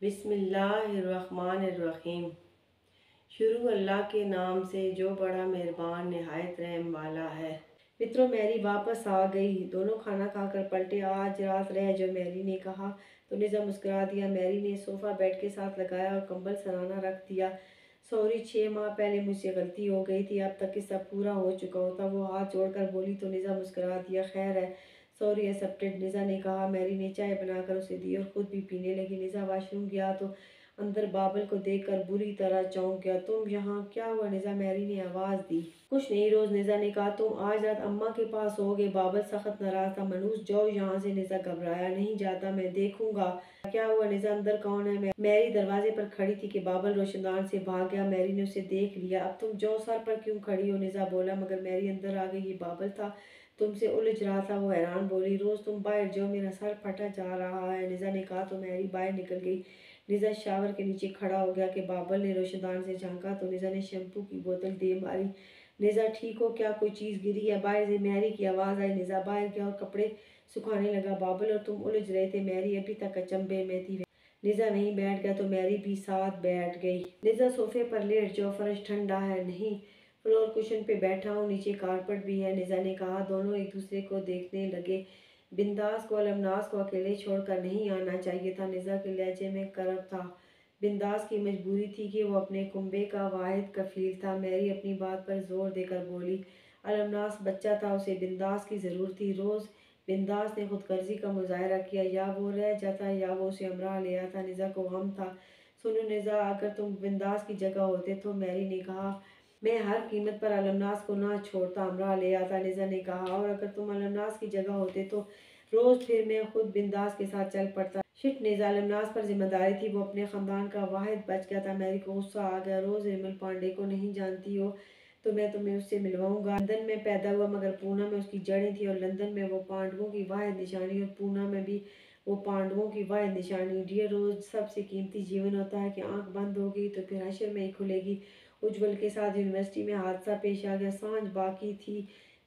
بسم اللہ الرحمن الرحیم۔ شروع اللہ کے نام سے جو بڑا مہربان نہایت رحم والا ہے۔ متروں، میری واپس آ گئی۔ دونوں کھانا کھا کر پلٹے۔ آج رات رہ جو، میری نے کہا تو نزا مسکرا دیا۔ میری نے صوفہ بیڈ کے ساتھ لگایا اور کمبل سرانا رکھ دیا۔ سوری، 6 ماہ پہلے مجھ سے غلطی ہو گئی تھی، اب تک قصہ پورا ہو چکا ہوتا۔ وہ ہاتھ جوڑ کر بولی تو نزا مسکرا دیا۔ خیر ہے، سوری ایکسپٹڈ، نزا نے کہا۔ میری نے چائے بنا کر اسے دی اور خود بھی پینے لگی۔ نزا واش روم گیا تو اندر بابل کو دیکھ کر بری طرح چونک گیا۔ تم یہاں؟ کیا ہوا نزا؟ میری نے آواز دی۔ کچھ نہیں روز، نزا نے کہا۔ تم آج رات اماں کے پاس ہوگے؟ بابل سخت ناراض تھا۔ منوس، جاؤ یہاں سے۔ نزا گھبرایا۔ نہیں جاتا، میں دیکھوں گا۔ کیا ہوا نزا؟ اندر کون ہے؟ میری دروازے پر کھڑی تھی کہ بابل روشن دان سے بھاگ گیا۔ میری نے اسے دیکھ لیا۔ اب تم جاؤ، سر پر کیوں کھڑی ہو؟ نزا بولا۔ مگر میری اندر آ گئی۔ یہ بابل تھا، تم سے الجھ رہا تھا۔ وہ حیران بولی۔ روز تم باہر جاؤ، میرا سر پھٹا جا رہا ہے۔ نزا نے کہا تو میری باہر نکل گئی۔ نزا شاور کے نیچے کھڑا ہو گیا کہ بابل نے روشن دان سے جھانکا تو نزا نے شیمپو کی بوتل دے ماری۔ نزا ٹھیک ہو کیا؟ کوئی چیز گری ہے؟ باہر سے میری کی آواز آئی۔ نزا باہر گیا اور کپڑے سکھانے لگا۔ بابل اور تم الجھ رہے تھے۔ میری ابھی تک اچنبے میں تھی۔ نزا وہیں بیٹھ گیا تو میری بھی ساتھ بیٹھ گئی۔ نزا صوفے پر لیٹ جاؤ، فرش ٹھنڈا ہے۔ نہیں، فلور کشن پہ بیٹھا ہوں، نیچے کارپٹ بھی ہے، نزا نے کہا۔ دونوں ایک دوسرے کو دیکھنے لگے۔ بنداس کو المناس کو اکیلے چھوڑ کر نہیں آنا چاہیے تھا، نزا کے لہجے میں کرب تھا۔ بنداس کی مجبوری تھی کہ وہ اپنے کنبے کا واحد کفیل تھا۔ میری اپنی بات پر زور دے کر بولی۔ المناس بچہ تھا، اسے بنداس کی ضرورت تھی۔ روز بنداس نے خود غرضی کا مظاہرہ کیا، یا وہ رہ جاتا یا وہ اسے ہمراہ لے آتا۔ نزا کو غم تھا۔ سنو نزا، اگر تم بنداس کی جگہ ہوتے تو؟ میری نے کہا۔ میں ہر قیمت پر المناس کو نہ چھوڑتا، ہمراہ لے آتا، نزا نے کہا۔ اور اگر تم المناس کی جگہ ہوتے تو؟ روز، پھر میں خود بنداس کے ساتھ چل پڑتا۔ شٹ نزا، المناس پر ذمہ داری تھی، وہ اپنے خاندان کا واحد بچ گیا تھا۔ میری کو غصہ آ گیا۔ روز ریمل پانڈے کو نہیں جانتی ہو تو میں تمہیں اس سے ملواؤں گا۔ لندن میں پیدا ہوا مگر پونا میں اس کی جڑیں تھیں، اور لندن میں وہ پانڈووں کی واحد نشانی اور پونا میں بھی وہ پانڈووں کی واحد نشانی۔ ڈیئر روز، سب سے قیمتی جیون ہوتا ہے کہ آنکھ بند ہو گئی تو پھر حشر میں ہی کھلے گی۔ اجول کے ساتھ یونیورسٹی میں حادثہ پیش آ گیا۔ سانجھ باقی تھی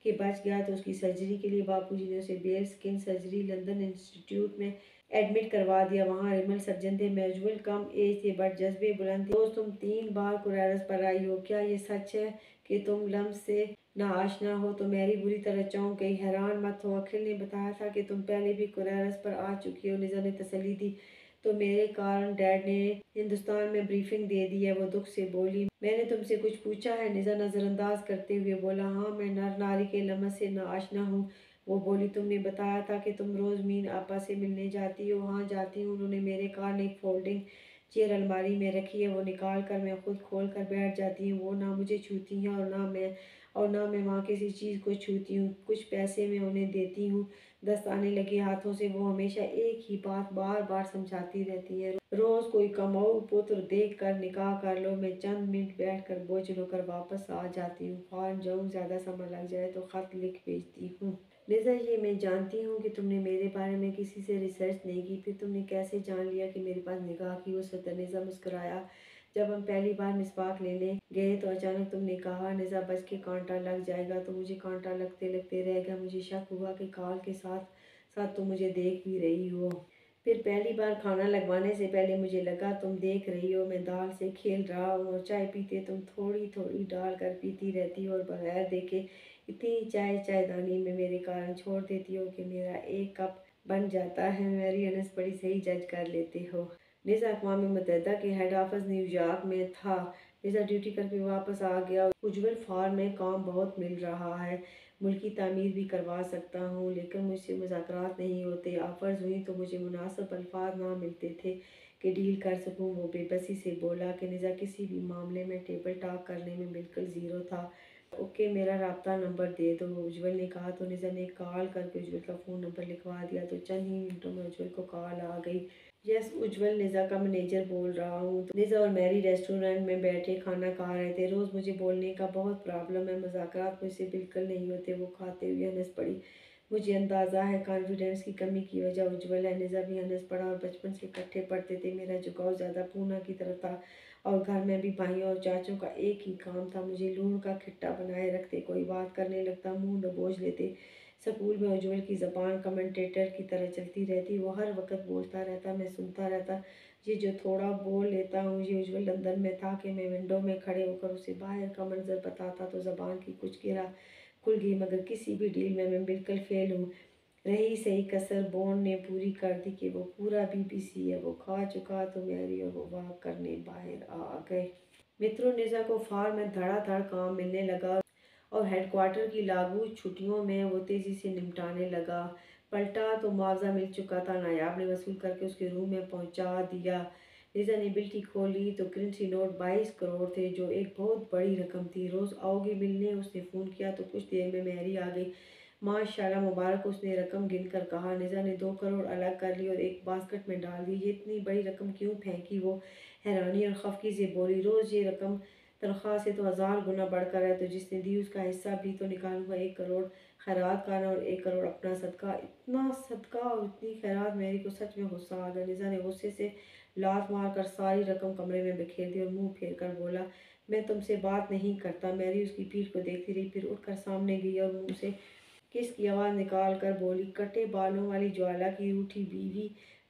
کہ بچ گیا تو اس کی سرجری کے لیے باپو جی نے اسے بیئر سکن سرجری لندن انسٹیٹیوٹ میں ایڈمٹ کروا دیا۔ وہاں ریمل سرجن تھے، میں اجول کم ایج تھے بٹ جذبے بلند تھے۔ روز، تم 3 بار کوریرس پر آئی ہو، کیا یہ سچ ہے کہ تم لمز سے ناآشنا ہو؟ تو میری بری طرح چونک گئی۔ حیران مت ہو، اکھل نے بتایا تھا کہ تم پہلے بھی کوریرس پر آ چکی ہو، نزا نے تسلی دی۔ تو میرے کارن ڈیڈ نے ہندوستان میں بریفنگ دے دی ہے، وہ دکھ سے بولی۔ میں نے تم سے کچھ پوچھا ہے؟ نزا نظر انداز کرتے ہوئے بولا۔ ہاں، میں نر ناری کے لمز سے ناآشنا ہوں، وہ بولی۔ تم نے بتایا تھا کہ تم روز مین آپا سے ملنے جاتی ہو؟ ہاں جاتی ہوں، انہوں نے میرے کارن ایک فولڈنگ چیئر الماری میں رکھی ہے، وہ نکال کر میں خود کھول کر بیٹھ جاتی ہوں۔ وہ نہ مجھے چھوتی ہیں اور نہ میں وہاں کسی چیز کو چھوتی ہوں۔ کچھ پیسے میں انہیں دیتی ہوں، دستانے لگے ہاتھوں سے وہ ہمیشہ ایک ہی بات بار بار سمجھاتی رہتی ہیں۔ روز، کوئی کماؤ پتر دیکھ کر نکاح کر لو۔ میں چند منٹ بیٹھ کر بوجھل ہو کر واپس آ جاتی ہوں۔ فارن جاؤں، زیادہ سمے لگ جائے تو خط لکھ بھیجتی ہوں۔ نزا، یہ میں جانتی ہوں کہ تم نے میرے بارے میں کسی سے ریسرچ نہیں کی، پھر تم نے کیسے جان لیا کہ میرے پاس نگاہ کی وسعت ہے؟ نزا مسکرایا۔ جب ہم پہلی بار مسواک لینے گئے تو اچانک تم نے کہا، نزا بچ کے کانٹا لگ جائے گا، تو مجھے کانٹا لگتے لگتے رہ گیا۔ مجھے شک ہوا کہ کال کے ساتھ ساتھ تم مجھے دیکھ بھی رہی ہو۔ پھر پہلی بار کھانا لگوانے سے پہلے مجھے لگا تم دیکھ رہی ہو۔ میں دال سے کھیل رہا ہوں اور چائے پیتے تم تھوڑی تھوڑی ڈال کر پیتی رہتی ہو اور بغیر دیکھے اتنی چائے دانی میں میرے کارن چھوڑ دیتی ہو کہ میرا ایک کپ بن جاتا ہے۔ میری انس بڑی صحیح جج کر لیتے ہو۔ نزا اقوام متحدہ کے ہیڈ آفس نیو یارک میں تھا۔ نزا ڈیوٹی کر کے واپس آ گیا۔ اجول فارم میں کام بہت مل رہا ہے، ملکی تعمیر بھی کروا سکتا ہوں، لیکن مجھ سے مذاکرات نہیں ہوتے۔ آفرز ہوئی تو مجھے مناسب الفاظ نہ ملتے تھے کہ ڈیل کر سکوں۔ وہ بے بسی سے بولا کہ نزا کسی بھی معاملے میں ٹیبل ٹاک کرنے میں بالکل زیرو تھا۔ اوکے، میرا رابطہ نمبر دے دو، اجول نے کہا تو نزا نے کال کر کے اجول کا فون نمبر لکھوا دیا تو چند ہی منٹوں میں اجول کو کال آ گئی۔ یس اجول، نزا کا مینیجر بول رہا ہوں۔ نزا اور میری ریسٹورنٹ میں بیٹھے کھانا کھا رہے تھے۔ روز، مجھے بولنے کا بہت پرابلم ہے، مذاکرات مجھ سے بالکل نہیں ہوتے۔ وہ کھاتے ہوئے ہنس پڑی۔ مجھے اندازہ ہے کانفیڈنس کی کمی کی وجہ اجول ہے۔ نزا بھی ہنس پڑا۔ اور بچپن سے اکٹھے پڑھتے تھے، میرا جھکاؤ زیادہ پونا کی طرف تھا اور گھر میں بھی بھائیوں اور چاچوں کا ایک ہی کام تھا، مجھے لون کا کھٹا بنائے رکھتے۔ کوئی بات کرنے لگتا منہ دبوچ لیتے۔ سکول میں اجول کی زبان کمنٹیٹر کی طرح چلتی رہتی، وہ ہر وقت بولتا رہتا، میں سنتا رہتا۔ یہ جو تھوڑا بول لیتا ہوں یہ اجول لندن میں تھا کہ میں ونڈو میں کھڑے ہو کر اسے باہر کا منظر بتاتا تو زبان کی کچھ گرا کھل گئی، مگر کسی بھی ڈیل میں بالکل فیل ہوں۔ رہی صحیح کسر بونڈ نے پوری کر دی کہ وہ پورا BBC ہے وہ کھا چکا تو میری اور وہ واک کرنے باہر آ گئے۔ مترو نیزا کو فارم میں دھڑا دھڑ کام ملنے لگا اور ہیڈ کوارٹر کی لاگو چھٹیوں میں وہ تیزی سے نمٹانے لگا۔ پلٹا تو معاوضہ مل چکا تھا، نایاب نے وصول کر کے اس کے روم میں پہنچا دیا۔ نیزا نے بلٹی کھولی تو کرنسی نوٹ 22 کروڑ تھے، جو ایک بہت بڑی رقم تھی۔ روز آؤ گی ملنے؟ اس نے فون کیا تو کچھ دیر میں میری آ گئی۔ ماشاءاللہ مبارک، اس نے رقم گن کر کہا۔ نیزا نے 2 کروڑ الگ کر لی اور ایک باسکٹ میں ڈال دی۔ یہ اتنی بڑی رقم کیوں پھینکی؟ وہ حیرانی اور خفگی سے بولی۔ روز یہ رقم تنخواہ سے تو 1000 گنا بڑھ کر ہے، تو جس نے دی اس کا حصہ بھی تو نکالوں گا۔ 1 کروڑ خیرات کارانہ اور 1 کروڑ اپنا صدقہ۔ اتنا صدقہ اور اتنی خیرات! میری کو سچ میں غصہ آ گیا۔ نیزا نے غصے سے لات مار کر ساری رقم کمرے میں بکھیر دی اور منہ پھیر کر بولا، میں تم سے بات نہیں کرتا۔ میری اس کی پیٹھ کو دیکھتی رہی، پھر اٹھ کر سامنے گئی اور منہ سے کس کی آواز نکال کر بولی، کٹے بالوں والی جوالا کی روٹھی بیوی،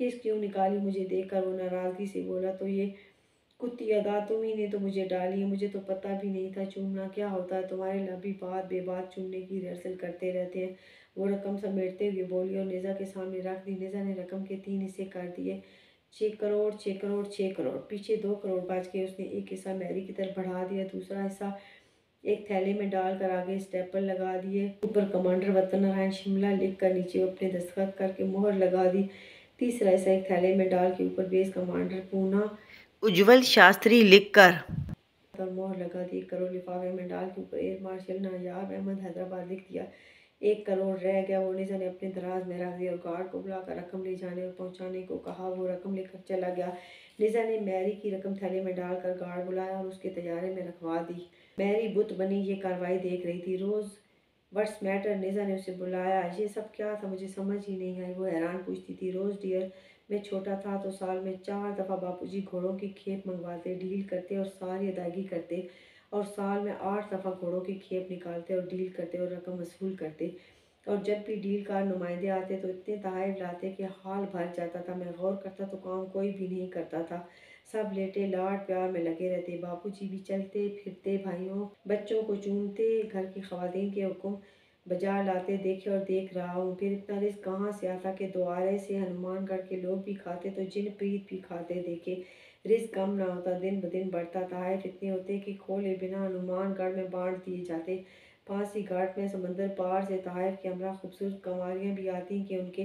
کس کیوں نکالی؟ مجھے دیکھ کر وہ ناراضگی سے بولا، تو یہ کتی ادا تم ہی نے تو مجھے ڈالی ہے، مجھے تو پتہ بھی نہیں تھا۔ چومنا کیا ہوتا ہے؟ تمہارے لب بھی بات بے بات چومنے کی ریہرسل کرتے رہتے ہیں۔ وہ رقم سمیٹتے ہوئے بولی اور نیزا کے سامنے رکھ دی۔ نیزا نے رقم کے 3 حصے کر دیے، 6 کروڑ 6 کروڑ 6 کروڑ۔ پیچھے 2 کروڑ بچ گئے۔ اس نے ایک حصہ میری کی طرف بڑھا دیا، دوسرا حصہ ایک تھیلے میں ڈال کر آگے اسٹیپل لگا دیے، اوپر کمانڈر وطن نارائن شملہ لکھ کر نیچے اپنے دستخط کر کے مہر لگا دی، تیسرا حصہ ایک تھیلے میں ڈال کے اوپر بیس کمانڈر پونا اجول شاستری لکھ کر اور مہر لگا دی، 1 کروڑ لفافے میں ڈال کے اوپر ایئر مارشل نایاب احمد حیدرآباد لکھ دیا۔ 1 کروڑ رہ گیا، وہ نیزا نے اپنے دراز میں رکھ دیا اور گارڈ کو بلا کر رقم لے جانے اور پہنچانے کو کہا۔ وہ رقم لے کر چلا گیا۔ نیزا نے میری کی رقم تھیلے میں ڈال کر گارڈ بلایا اور اس کے طیارے میں رکھوا دی۔ میری بت بنی یہ کارروائی دیکھ رہی تھی۔ روز واٹس میٹر؟ نیزا نے اسے بلایا۔ یہ سب کیا تھا؟ مجھے سمجھ ہی نہیں آئی۔ وہ حیران پوچھتی تھی۔ روز ڈیئر، میں چھوٹا تھا تو سال میں 4 دفعہ باپو جی گھوڑوں کی کھیپ منگواتے، ڈیل کرتے اور ساری ادائیگی کرتے، اور سال میں 8 دفعہ گھوڑوں کی کھیپ نکالتے اور ڈیل کرتے اور رقم وصول کرتے، اور جب بھی ڈیل کار نمائندے آتے تو اتنے تحائف لاتے کہ حال بھر جاتا تھا۔ میں غور کرتا تو کام کوئی بھی نہیں کرتا تھا، سب لیٹے لاڈ پیار میں لگے رہتے، باپو جی بھی چلتے پھرتے، بھائیوں بچوں کو چومتے، گھر کی خواتین کے حکم بجا لاتے، دیکھے اور دیکھ رہا ہوں۔ پھر اتنا رزق کہاں سے آتا کہ دوارے سے ہنومان گڑھ کے لوگ بھی کھاتے تو جن پریت بھی کھاتے؟ دیکھے رزق کم نہ ہوتا، دن بدن بڑھتا، تحائف اتنے ہوتے کہ کھولے بنا ہنومان گڑھ میں بانٹ دیے جاتے۔ پھانسی گھاٹ میں سمندر پار سے تحائف کے ہمراہ خوبصورت کنواریاں بھی آتی کہ ان کے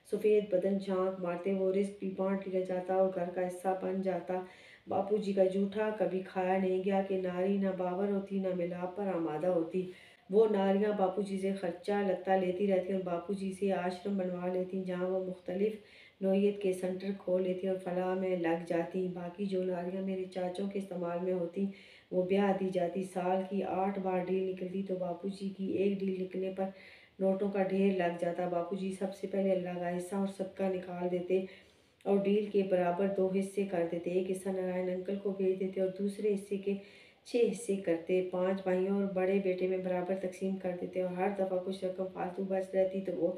سفید بدن جھانک مارتے، وہ رزق بھی بانٹ لیا جاتا اور گھر کا حصہ بن جاتا۔ باپو جی کا جھوٹا کبھی کھایا نہیں گیا کہ ناری نہ باور ہوتی نہ ملاپ پر آمادہ ہوتی۔ وہ ناریاں باپو جی سے خرچہ لتا لیتی رہتی اور باپو جی سے آشرم بنوا لیتی جہاں وہ مختلف نوعیت کے سینٹر کھول لیتی اور فلاح میں لگ جاتی۔ باقی جو ناریاں میرے چاچوں کے استعمال میں ہوتی وہ بیاہ دی جاتی۔ سال کی 8 بار ڈیل نکلتی تو باپو جی کی ایک ڈیل نکلنے پر نوٹوں کا ڈھیر لگ جاتا۔ باپو جی سب سے پہلے اللہ کا حصہ اور صدقہ نکال دیتے اور ڈیل کے برابر 2 حصے کر دیتے، ایک حصہ نارائن انکل کو بھیج دیتے اور دوسرے حصے کے 6 حصے کرتے، 5 بھائیوں اور بڑے بیٹے میں برابر تقسیم کر دیتے، اور ہر دفعہ کچھ رقم فالتو بچ رہتی تو وہ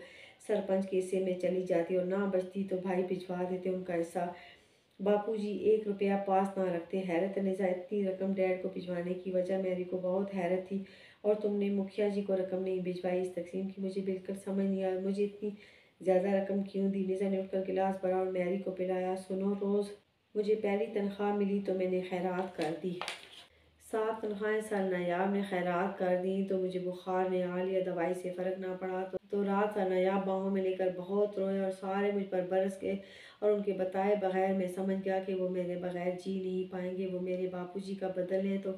سرپنچ کے حصے میں چلی جاتی اور نہ بچتی تو بھائی بھجوا دیتے ان کا حصہ۔ باپو جی 1 روپیہ پاس نہ رکھتے۔ حیرت نیزا، اتنی رقم ڈیڈ کو بھجوانے کی وجہ میری کو بہت حیرت تھی، اور تم نے مکھیا جی کو رقم نہیں بھجوائی؟ اس تقسیم کی مجھے بالکل سمجھ نہیں آئی، مجھے اتنی زیادہ رقم کیوں دی؟ نیزا نے اٹھ کر گلاس بھرا اور میری کو پلایا۔ سنو روز، مجھے پہلی تنخواہ ملی تو میں نے خیرات کر دی، 7 تنخواہیں سر نایاب نے خیرات کر دیں تو مجھے بخار نے آ لیا، دوائی سے فرق نہ پڑا تو رات سر نایاب باہوں میں لے کر بہت روئے اور سارے مجھ پر برس گئے، اور ان کے بتائے بغیر میں سمجھ گیا کہ وہ میرے بغیر جی نہیں پائیں گے، وہ میرے باپو جی کا بدل ہے تو